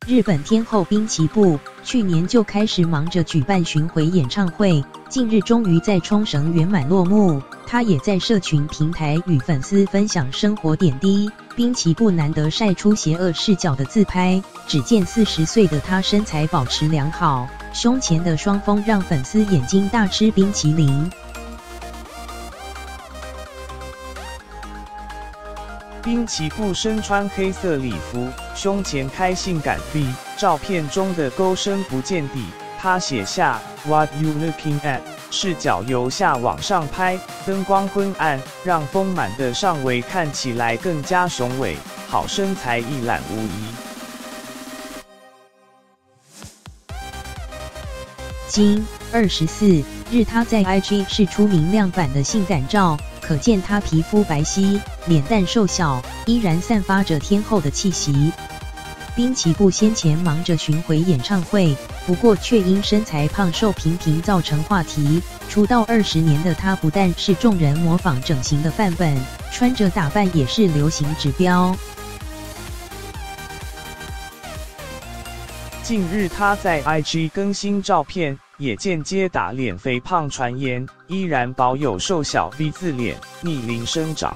日本天后滨崎步去年就开始忙着举办巡回演唱会，近日终于在冲绳圆满落幕。她也在社群平台与粉丝分享生活点滴。滨崎步难得晒出邪恶视角的自拍，只见40岁的她身材保持良好，胸前的双峰让粉丝眼睛大吃冰淇淋。滨崎步身穿黑色礼服，胸前开性感 V， 照片中的勾身不见底。他写下 "What you looking at"， 视角由下往上拍，灯光昏暗，让丰满的上围看起来更加雄伟，好身材一览无遗。今24日，他在 IG 释出明亮版的性感照，可见他皮肤白皙，脸蛋瘦小，依然散发着天后的气息。滨崎步先前忙着巡回演唱会，不过却因身材胖瘦频频造成话题。出道20年的他，不但是众人模仿整形的范本，穿着打扮也是流行指标。近日他在 IG 更新照片，也间接打脸肥胖传言，依然保有瘦小 V 字脸，逆龄生长。